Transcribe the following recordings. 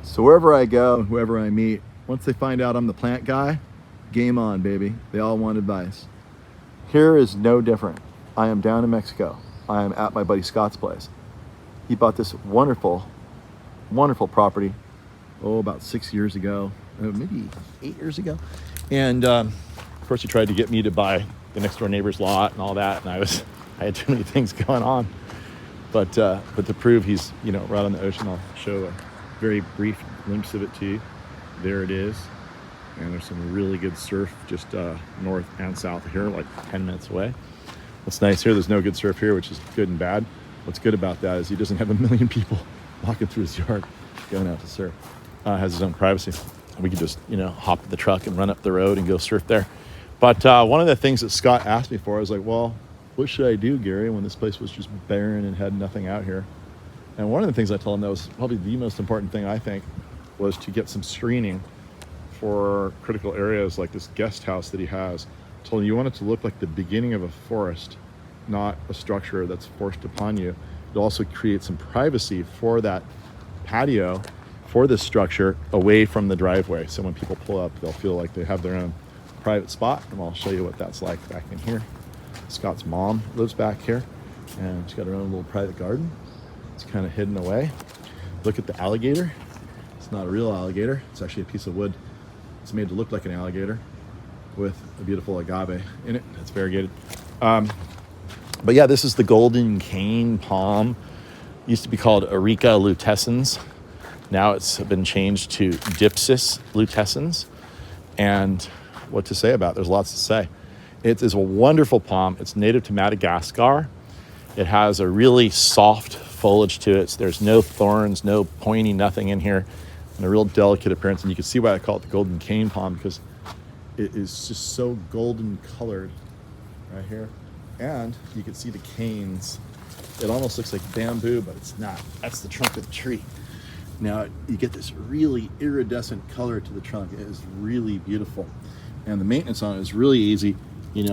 So wherever I go, whoever I meet, once they find out I'm the plant guy, game on, baby. They all want advice. Here is no different. I am down in Mexico. I am at my buddy Scott's place. He bought this wonderful, wonderful property, about 6 years ago, maybe 8 years ago. And of course he tried to get me to buy the next door neighbor's lot and all that. And I had too many things going on. But to prove he's, right on the ocean, I'll show a very brief glimpse of it to you. There it is. And there's some really good surf just north and south of here, like 10 minutes away. What's nice here, there's no good surf here, which is good and bad. What's good about that is he doesn't have a million people walking through his yard going out to surf. Has his own privacy. We could just, hop in the truck and run up the road and go surf there. But one of the things that Scott asked me for, I was like, well, what should I do, Gary, when this place was just barren and had nothing out here? And one of the things I told him that was probably the most important thing, I think, was to get some screening for critical areas like this guest house that he has. I told him you want it to look like the beginning of a forest, not a structure that's forced upon you. It also creates some privacy for that patio, for this structure, away from the driveway. So when people pull up, they'll feel like they have their own private spot. And I'll show you what that's like back in here. Scott's mom lives back here, and she's got her own little private garden. It's kind of hidden away. Look at the alligator. It's not a real alligator. It's actually a piece of wood. It's made to look like an alligator with a beautiful agave in it. It's variegated. But yeah, this is the golden cane palm. It used to be called Areca lutescens. Now it's been changed to Dypsis lutescens. And what to say about it? There's lots to say. It is a wonderful palm. It's native to Madagascar. It has a really soft foliage to it. There's no thorns, no pointy nothing in here, and a real delicate appearance. And you can see why I call it the golden cane palm, because it is just so golden colored right here. And you can see the canes. It almost looks like bamboo, but it's not. That's the trunk of the tree. Now you get this really iridescent color to the trunk. It is really beautiful. And the maintenance on it is really easy.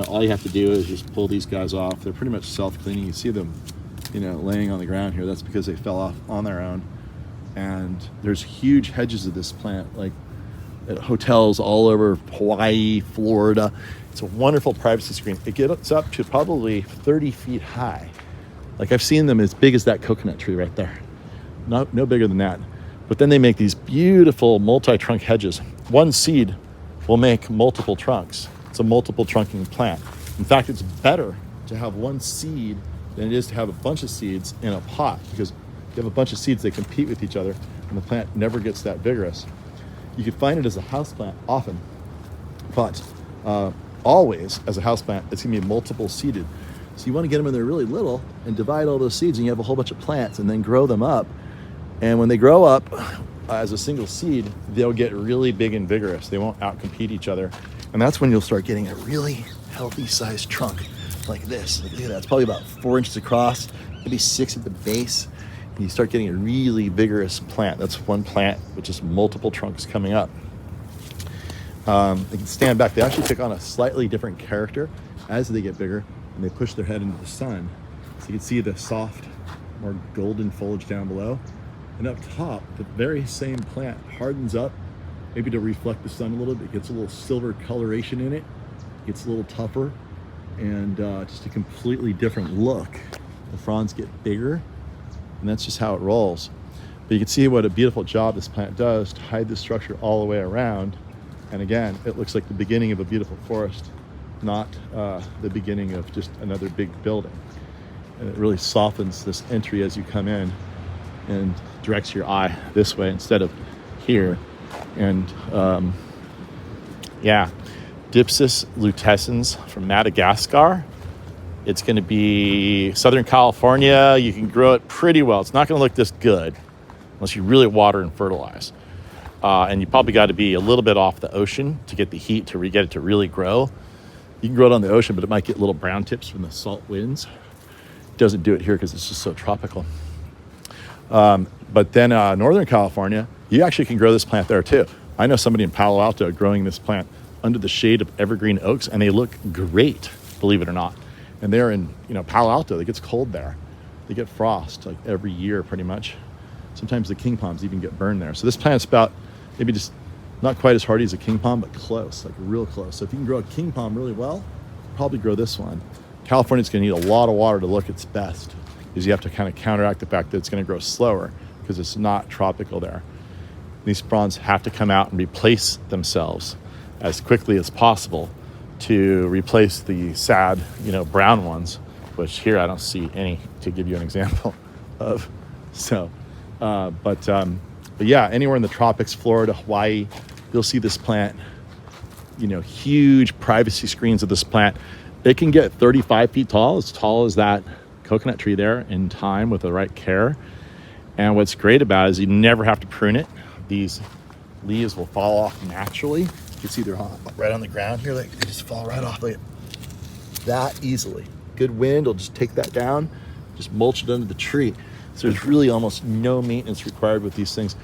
All you have to do is just pull these guys off. They're pretty much self-cleaning. You see them, laying on the ground here. That's because they fell off on their own. And there's huge hedges of this plant, like at hotels all over Hawaii, Florida. It's a wonderful privacy screen. It gets up to probably 30 feet high. Like I've seen them as big as that coconut tree right there. No bigger than that. But then they make these beautiful multi-trunk hedges. One seed will make multiple trunks. It's a multiple trunking plant. In fact, it's better to have one seed than it is to have a bunch of seeds in a pot, because if you have a bunch of seeds, they compete with each other and the plant never gets that vigorous. You can find it as a houseplant often, but always as a houseplant, it's gonna be multiple seeded. So you wanna get them when they're really little and divide all those seeds, and you have a whole bunch of plants, and then grow them up. And when they grow up as a single seed, they'll get really big and vigorous. They won't outcompete each other. And that's when you'll start getting a really healthy sized trunk like this. Look at that, it's probably about 4 inches across, maybe 6 at the base. And you start getting a really vigorous plant. That's one plant with just multiple trunks coming up. They can stand back. They actually take on a slightly different character as they get bigger, and they push their head into the sun. So you can see the soft, more golden foliage down below. And up top, the very same plant hardens up, maybe to reflect the sun a little bit, gets a little silver coloration in it, gets a little tougher, and just a completely different look. The fronds get bigger, and that's just how it rolls. But you can see what a beautiful job this plant does to hide the structure all the way around. And again, it looks like the beginning of a beautiful forest, not the beginning of just another big building. And it really softens this entry as you come in and directs your eye this way instead of here. And Dypsis lutescens from Madagascar. It's going to be Southern California. You can grow it pretty well. It's not going to look this good unless you really water and fertilize. And you probably got to be a little bit off the ocean to get the heat to get it to really grow. You can grow it on the ocean, but it might get little brown tips from the salt winds. It doesn't do it here because it's just so tropical. But then Northern California, you actually can grow this plant there too. I know somebody in Palo Alto growing this plant under the shade of evergreen oaks, and they look great, believe it or not. And they're in Palo Alto. It gets cold there. They get frost like every year pretty much. Sometimes the king palms even get burned there. So this plant's about maybe just not quite as hardy as a king palm, but close, like real close. So if you can grow a king palm really well, probably grow this one. California's gonna need a lot of water to look its best, because you have to kind of counteract the fact that it's gonna grow slower because it's not tropical there. These fronds have to come out and replace themselves as quickly as possible to replace the sad, brown ones, which here I don't see any to give you an example of. So, but yeah, anywhere in the tropics, Florida, Hawaii, you'll see this plant, huge privacy screens of this plant. It can get 35 feet tall as that coconut tree there in time with the right care. And what's great about it is you never have to prune it. These leaves will fall off naturally. You can see they're right on the ground here. They just fall right off like that easily. Good wind will just take that down, just mulch it under the tree. So there's really almost no maintenance required with these things.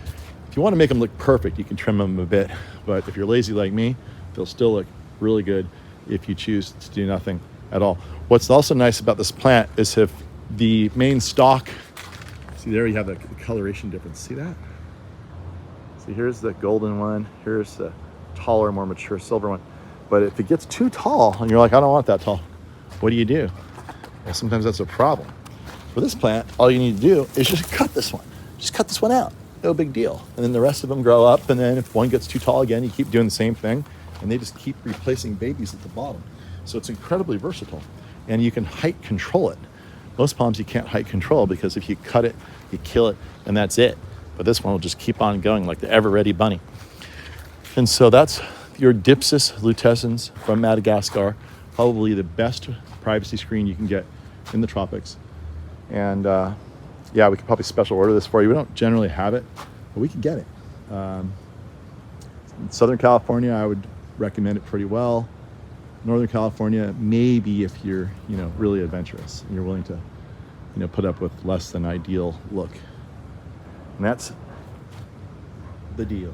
If you want to make them look perfect, you can trim them a bit. But if you're lazy like me, they'll still look really good if you choose to do nothing at all. What's also nice about this plant is if the main stalk, see there you have the coloration difference. See that? See, here's the golden one. Here's the taller, more mature silver one. But if it gets too tall and you're like, I don't want that tall, what do? Well, sometimes that's a problem. For this plant, all you need to do is just cut this one. Just cut this one out. No big deal. And then the rest of them grow up. And then if one gets too tall again, you keep doing the same thing. And they just keep replacing babies at the bottom. So it's incredibly versatile. And you can height control it. Most palms you can't height control because if you cut it, you kill it, and that's it. But this one will just keep on going like the ever-ready bunny. And so that's your Dypsis lutescens from Madagascar. Probably the best privacy screen you can get in the tropics. And yeah, we could probably special order this for you. We don't generally have it, but we can get it. In Southern California, I would recommend it pretty well. Northern California, maybe if you're, really adventurous and you're willing to, put up with less than ideal look. And that's the deal.